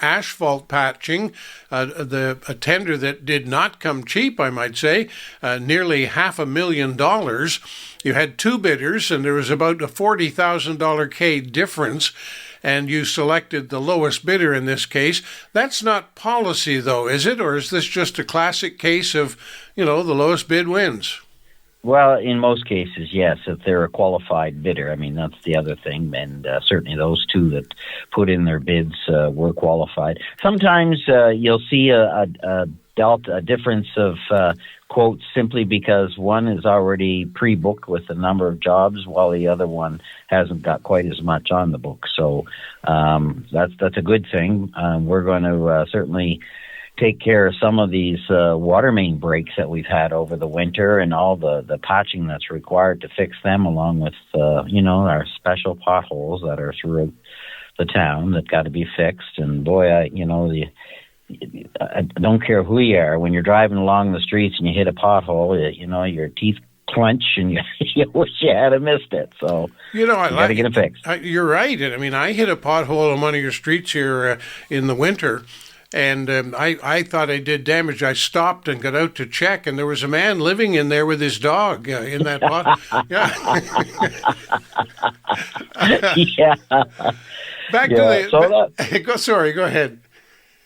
asphalt patching, a tender that did not come cheap, I might say, nearly $500,000. You had two bidders, and there was about a $40,000 K difference, and you selected the lowest bidder in this case. That's not policy, though, is it? Or is this just a classic case of, the lowest bid wins? Well, in most cases, yes, if they're a qualified bidder. I mean, that's the other thing, and certainly those two that put in their bids were qualified. Sometimes you'll see a difference of quotes simply because one is already pre-booked with a number of jobs while the other one hasn't got quite as much on the book. So that's a good thing. We're going to certainly take care of some of these water main breaks that we've had over the winter and all the patching that's required to fix them, along with, our special potholes that are throughout the town that got to be fixed. And boy, I don't care who you are. When you're driving along the streets and you hit a pothole, your teeth clench and you wish you had missed it. So you got to get it fixed. You're right. And I mean, I hit a pothole on one of your streets here in the winter. And I thought I did damage. I stopped and got out to check, and there was a man living in there with his dog in that pot. Yeah. Yeah. Back to the... Sorry, go ahead.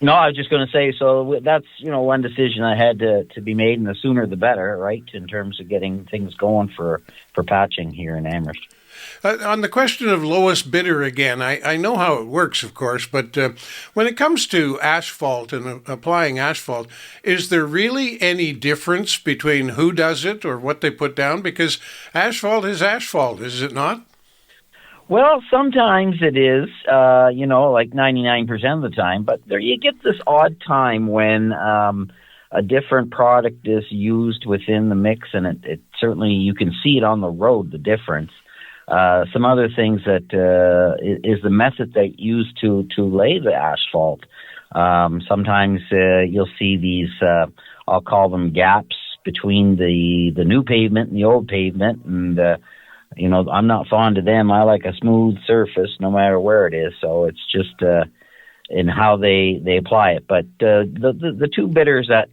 No, I was just going to say, so that's, one decision I had to be made, and the sooner the better, right, in terms of getting things going for patching here in Amherst. On the question of lowest bidder again, I know how it works, of course, but when it comes to asphalt and applying asphalt, is there really any difference between who does it or what they put down? Because asphalt is asphalt, is it not? Well, sometimes it is, like 99% of the time, but there you get this odd time when a different product is used within the mix, and it certainly, you can see it on the road, the difference. Some other things that is the method they use to lay the asphalt. Sometimes you'll see these, I'll call them gaps between the new pavement and the old pavement, and I'm not fond of them. I like a smooth surface no matter where it is, so it's just in how they apply it. But the two bidders that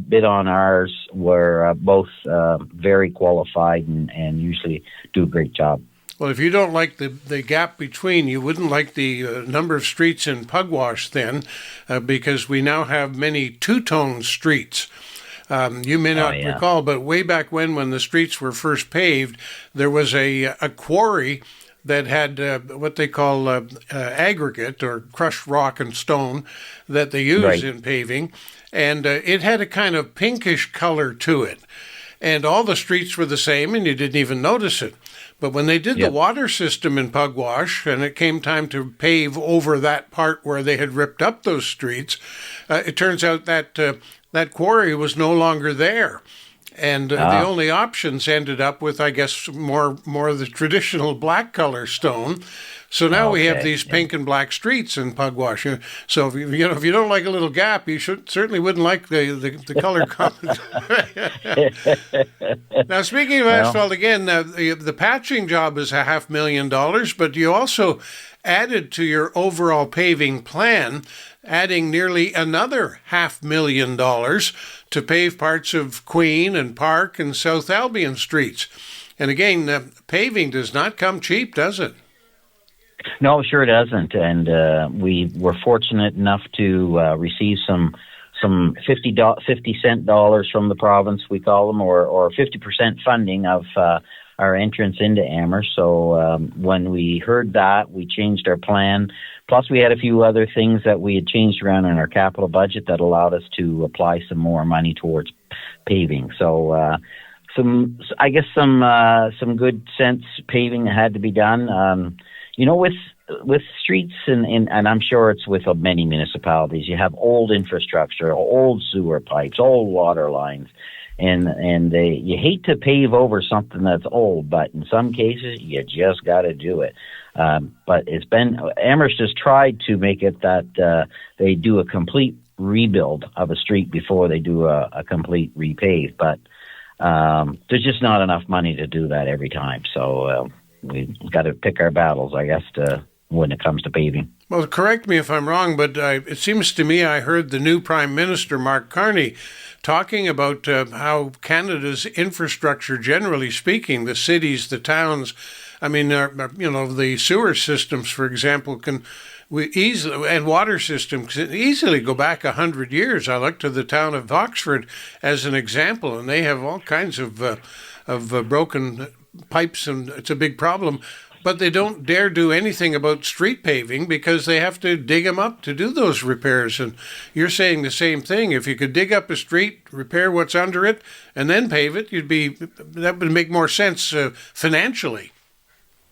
bid on ours were both very qualified and usually do a great job. Well, if you don't like the gap between, you wouldn't like the number of streets in Pugwash then, because we now have many two-tone streets. You may not recall, but way back when the streets were first paved, there was a quarry that had what they call aggregate, or crushed rock and stone, that they use in paving, and it had a kind of pinkish color to it. And all the streets were the same, and you didn't even notice it. But when they did the water system in Pugwash, and it came time to pave over that part where they had ripped up those streets, it turns out that that quarry was no longer there. And the only options ended up with, I guess, more of the traditional black color stone. So now we have these pink and black streets in Pugwash. So if you don't like a little gap, you certainly wouldn't like the color Now, speaking of asphalt again, the patching job is $500,000, but you also added to your overall paving plan, adding nearly another $500,000 to pave parts of Queen and Park and South Albion streets. And again, paving does not come cheap, does it? No, sure it doesn't. And we were fortunate enough to receive some 50-cent dollars from the province, we call them, or 50% funding of our entrance into Amherst. So when we heard that, we changed our plan. Plus, we had a few other things that we had changed around in our capital budget that allowed us to apply some more money towards paving. So some good sense paving had to be done. With streets and I'm sure it's with many municipalities, you have old infrastructure, old sewer pipes, old water lines, and you hate to pave over something that's old, but in some cases you just got to do it. But Amherst has tried to make it that they do a complete rebuild of a street before they do a complete repave, but there's just not enough money to do that every time. So we've got to pick our battles, I guess, to when it comes to paving. Well, correct me if I'm wrong, but it seems to me I heard the new Prime Minister, Mark Carney, talking about how Canada's infrastructure, generally speaking, the cities, the towns, I mean, the sewer systems, for example, we easily, and water systems can easily go back 100 years. I look to the town of Oxford as an example, and they have all kinds of broken pipes, and it's a big problem. But they don't dare do anything about street paving because they have to dig them up to do those repairs. And you're saying the same thing. If you could dig up a street, repair what's under it, and then pave it, that would make more sense financially.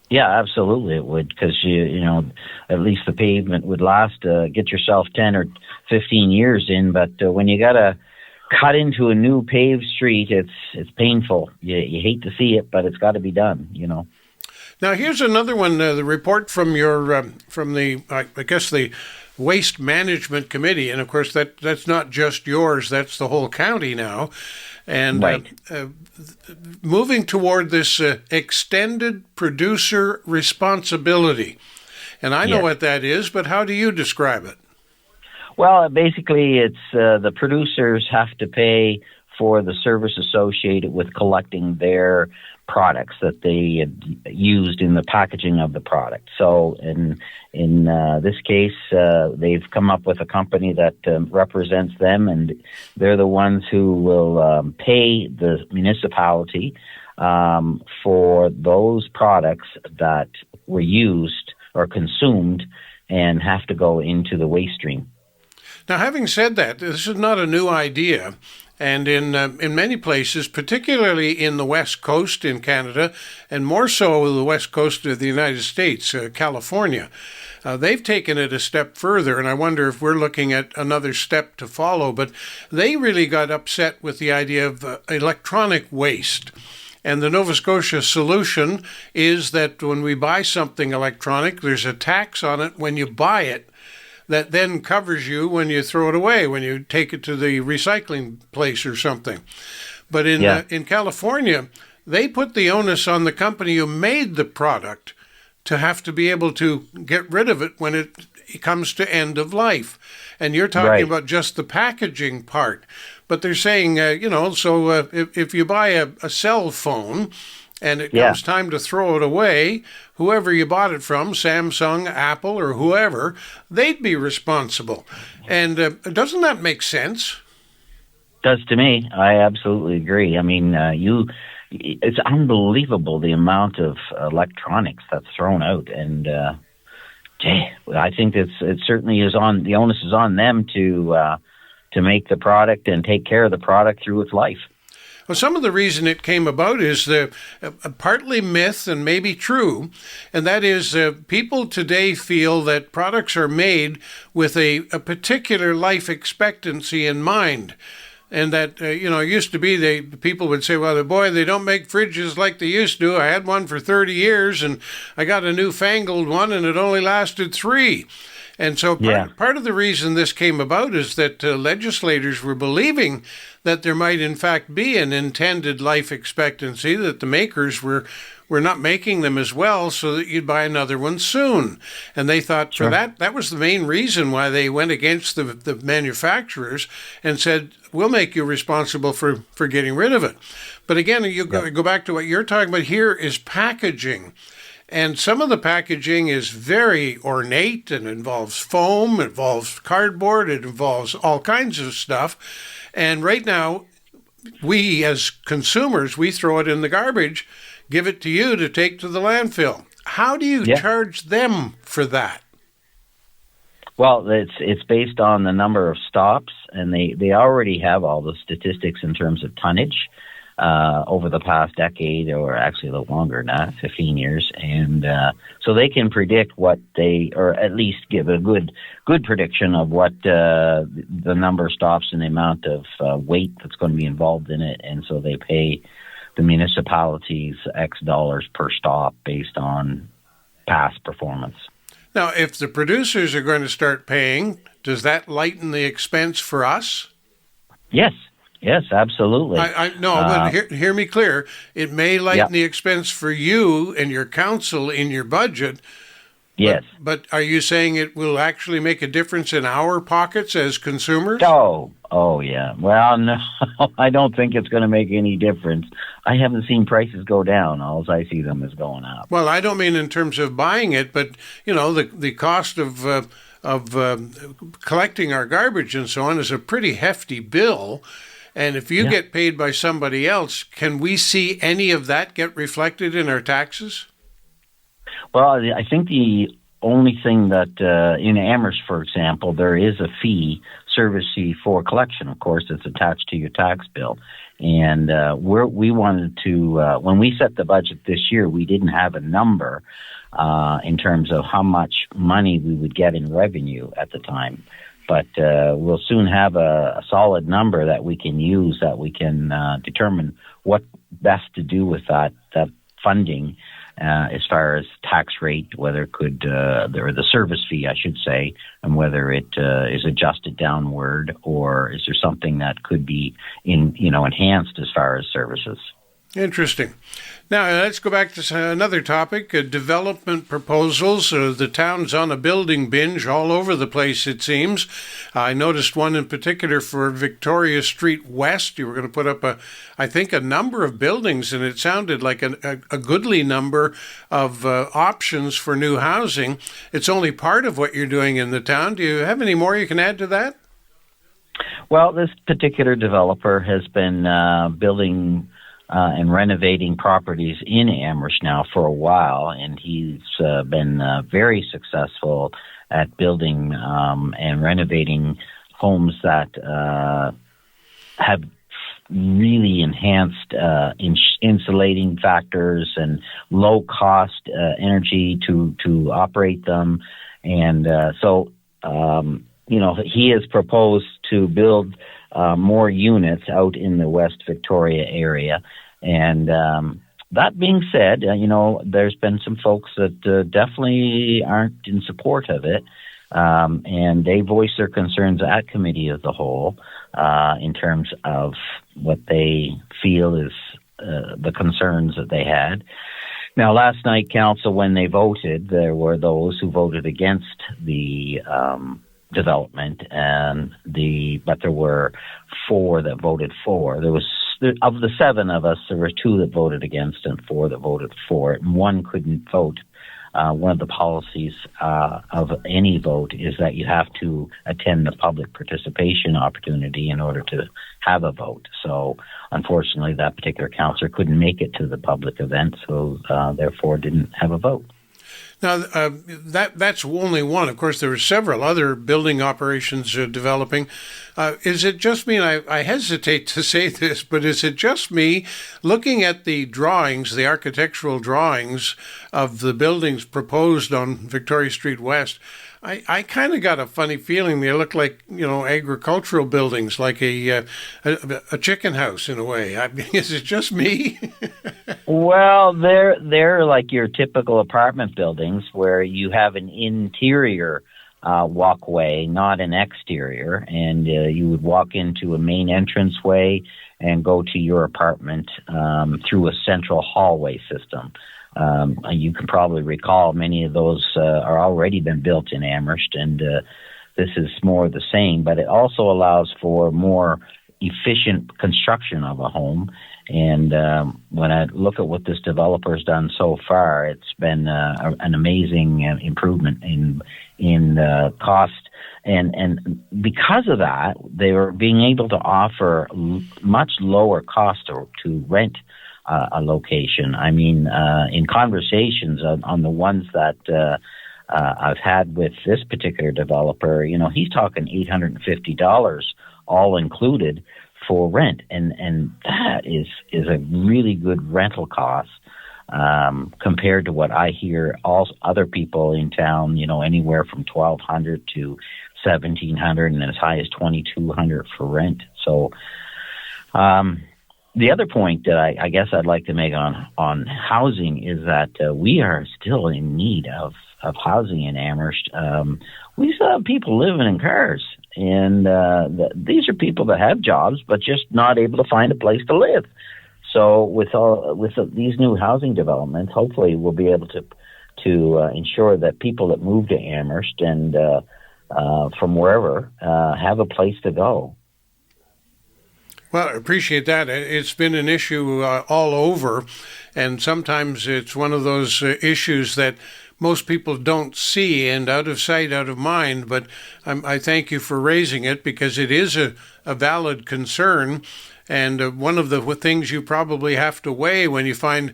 Yeah, absolutely it would, because at least the pavement would last. Get yourself 10 or 15 years in, but when you got to cut into a new paved street, it's painful. You hate to see it, but it's got to be done. Now, here's another one, the report from the Waste Management Committee. And, of course, that's not just yours. That's the whole county now. And right. Moving toward this extended producer responsibility. And I know what that is, but how do you describe it? Well, basically, it's the producers have to pay for the service associated with collecting their products that they used in the packaging of the product. So in this case, they've come up with a company that represents them, and they're the ones who will pay the municipality for those products that were used or consumed and have to go into the waste stream. Now, having said that, this is not a new idea. And in many places, particularly in the West Coast in Canada, and more so the West Coast of the United States, California, they've taken it a step further, and I wonder if we're looking at another step to follow. But they really got upset with the idea of electronic waste. And the Nova Scotia solution is that when we buy something electronic, there's a tax on it when you buy it, that then covers you when you throw it away, when you take it to the recycling place or something. But in California, they put the onus on the company who made the product to have to be able to get rid of it when it comes to end of life. And you're talking about just the packaging part. But they're saying, if you buy a cell phone, and it comes time to throw it away, whoever you bought it from, Samsung, Apple, or whoever, they'd be responsible. And doesn't that make sense? Does to me. I absolutely agree. I mean, it's unbelievable the amount of electronics that's thrown out. And I think it certainly is the onus is on them to make the product and take care of the product through its life. Well, some of the reason it came about is partly myth and maybe true, and that is people today feel that products are made with a particular life expectancy in mind. And that, it used to be people would say, well, boy, they don't make fridges like they used to. I had one for 30 years, and I got a newfangled one, and it only lasted 3. And so part of the reason this came about is that legislators were believing that there might in fact be an intended life expectancy, that the makers were not making them as well so that you'd buy another one soon. And they thought for that was the main reason why they went against the manufacturers and said, we'll make you responsible for getting rid of it. But again, you go back to what you're talking about here is packaging. And some of the packaging is very ornate and involves foam, it involves cardboard, it involves all kinds of stuff. And right now, we as consumers, we throw it in the garbage, give it to you to take to the landfill. How do you charge them for that? Well, it's based on the number of stops, and they already have all the statistics in terms of tonnage. Over the past decade, or actually a little longer than that, 15 years. And so they can predict or at least give a good prediction of what the number of stops and the amount of weight that's going to be involved in it. And so they pay the municipalities X dollars per stop based on past performance. Now, if the producers are going to start paying, does that lighten the expense for us? Yes. Yes, absolutely. But hear me clear. It may lighten the expense for you and your council in your budget, Yes. But are you saying it will actually make a difference in our pockets as consumers? Oh, yeah. Well, no, I don't think it's going to make any difference. I haven't seen prices go down. All I see them is going up. Well, I don't mean in terms of buying it, but the cost of collecting our garbage and so on is a pretty hefty bill. And if you get paid by somebody else, can we see any of that get reflected in our taxes? Well, I think the only thing that in Amherst, for example, there is a service fee for collection. Of course, it's attached to your tax bill. And we wanted to, when we set the budget this year, we didn't have a number in terms of how much money we would get in revenue at the time. But we'll soon have a solid number that we can use, that we can determine what best to do with that funding as far as tax rate, whether it could, or the service fee, I should say, and whether it is adjusted downward, or is there something that could be enhanced as far as services. Interesting. Now, let's go back to another topic, development proposals. The town's on a building binge all over the place, it seems. I noticed one in particular for Victoria Street West. You were going to put up, I think, a number of buildings, and it sounded like a goodly number of options for new housing. It's only part of what you're doing in the town. Do you have any more you can add to that? Well, this particular developer has been building and renovating properties in Amherst now for a while, and he's been very successful at building and renovating homes that have really enhanced insulating factors and low cost energy to operate them. And he has proposed to build more units out in the West Victoria area. And that being said, there's been some folks that definitely aren't in support of it. And they voiced their concerns at committee as a whole in terms of what they feel is the concerns that they had. Now, last night, council, when they voted, there were those who voted against the development, but there were 4 that voted for. Of the 7 of us, there were 2 that voted against and 4 that voted for it, and 1 couldn't vote. One of the policies of any vote is that you have to attend the public participation opportunity in order to have a vote. So, unfortunately, that particular councillor couldn't make it to the public event, so therefore didn't have a vote. Now, that's only one. Of course, there are several other building operations developing. Is it just me, and I hesitate to say this, but is it just me looking at the drawings, the architectural drawings of the buildings proposed on Victoria Street West? I kind of got a funny feeling they look like, agricultural buildings, like a chicken house in a way. Is it just me? Well, they're like your typical apartment buildings where you have an interior walkway, not an exterior, and you would walk into a main entranceway and go to your apartment through a central hallway system. You can probably recall many of those are already been built in Amherst, and this is more the same, but it also allows for more efficient construction of a home. And when I look at what this developer's done so far, it's been an amazing improvement in cost. And because of that, they were being able to offer much lower cost to rent a location. I mean, in conversations on the ones that I've had with this particular developer, he's talking $850 all included for rent, and that is a really good rental cost compared to what I hear all other people in town. Anywhere from $1,200 to $1,700, and as high as $2,200 for rent. So. The other point that I guess I'd like to make on housing is that we are still in need of housing in Amherst. We still have people living in cars, and these are people that have jobs but just not able to find a place to live. So with these new housing developments, hopefully we'll be able to to ensure that people that move to Amherst and from wherever have a place to go. Well, I appreciate that. It's been an issue all over, and sometimes it's one of those issues that most people don't see, and out of sight, out of mind. But I thank you for raising it, because it is a valid concern, and one of the things you probably have to weigh when you find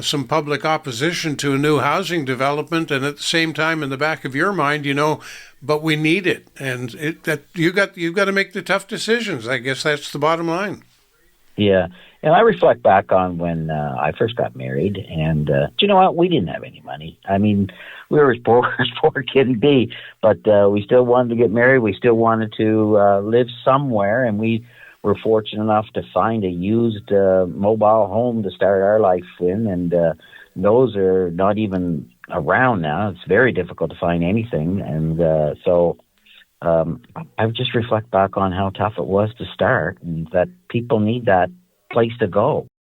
some public opposition to a new housing development, and at the same time, in the back of your mind, but we need it, and you've got to make the tough decisions. I guess that's the bottom line. Yeah, and I reflect back on when I first got married, and do you know what? We didn't have any money. I mean, we were as poor as poor can be, but we still wanted to get married. We still wanted to live somewhere, and we were fortunate enough to find a used mobile home to start our life in, and those are not even around now. It's very difficult to find anything, and so I just reflect back on how tough it was to start, and that people need that place to go.